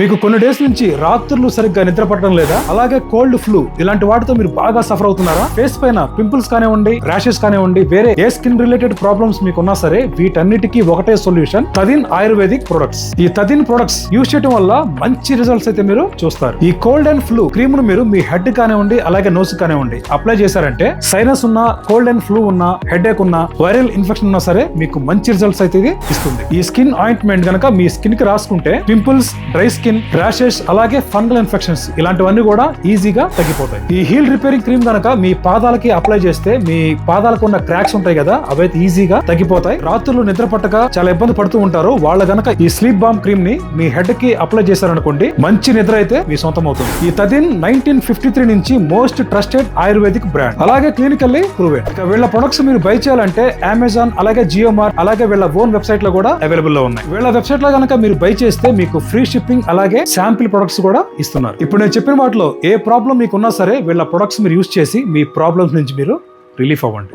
మీకు కొన్ని డేస్ నుంచి రాత్రులు సరిగ్గా నిద్ర పట్టడం లేదా, అలాగే కోల్డ్ ఫ్లూ ఇలాంటి వాటితో మీరు బాగా సఫర్ అవుతున్నారా? ఫేస్ పైన పింపుల్స్ కానివ్వండి, ర్యాషెస్ కానివ్వండి, వేరే ఏ స్కిన్ రిలేటెడ్ ప్రాబ్లమ్స్ మీకున్నా సరే వీటన్నిటికీ ఒకటే సొల్యూషన్ తదిన్ ఆయుర్వేదిక్ ప్రొడక్ట్స్. ఈ తదిన్ ప్రొడక్ట్స్ యూజ్ చేయడం వల్ల మంచి రిజల్ట్స్ అయితే మీరు చూస్తారు. ఈ కోల్డ్ అండ్ ఫ్లూ క్రీమ్ ను మీరు మీ హెడ్ కానివ్వండి, అలాగే నోస్ కానివ్వండి అప్లై చేశారంటే సైనస్ ఉన్నా, కోల్డ్ అండ్ ఫ్లూ ఉన్నా, హెడేక్ ఉన్నా, వైరల్ ఇన్ఫెక్షన్ ఉన్నా సరే మీకు మంచి రిజల్ట్స్ అయితే ఇది ఇస్తుంది. ఈ స్కిన్ ఆయింట్మెంట్ గనక మీ స్కిన్ కి రాసుకుంటే పింపుల్స్, డ్రై స్కిన్, ర్యాషెస్, అలాగే ఫంగల్ ఇన్ఫెక్షన్స్ ఇలాంటివన్నీ కూడా ఈజీగా తగ్గిపోతాయి. ఈ హీల్ రిపేరింగ్ క్రీమ్ గనక మీ పాదాలకి అప్లై చేస్తే మీ పాదాలకు ఉన్న క్రాక్స్ ఉంటాయి కదా, అవైతే ఈజీగా తగ్గిపోతాయి. రాత్రులు నిద్ర పట్టక చాలా ఇబ్బంది పడుతూ ఉంటారు, వాళ్ళ గనక ఈ స్లీప్ బామ్ క్రీమ్ ని మీ హెడ్ కి అప్లై చేశారనుకోండి, మంచి నిద్ర అయితే మీ సొంతం అవుతుంది. ఈ తదిన్ 1953 నుంచి మోస్ట్ ట్రస్టెడ్ ఆయుర్వేదిక్ బ్రాండ్, అలాగే క్లినికల్లీ ప్రూవెన్. ఇక వీళ్ళ ప్రొడక్ట్స్ మీరు బై చేయాలంటే అమెజాన్, అలాగే జియో మార్ట్, అలాగే వీళ్ళ ఓన్ వెబ్సైట్ లో కూడా అవైలబుల్ లో ఉన్నాయి. వీళ్ళ వెబ్సైట్ లో గనక మీరు బై చేస్తే మీకు ఫ్రీ షిప్పింగ్, అలాగే శాంపిల్ ప్రొడక్ట్స్ కూడా ఇస్తున్నారు. ఇప్పుడు నేను చెప్పిన వాటిలో ఏ ప్రాబ్లం మీకున్నా సరే వీళ్ళ ప్రొడక్ట్స్ మీరు యూజ్ చేసి మీ ప్రాబ్లమ్స్ నుంచి మీరు రిలీఫ్ అవ్వండి.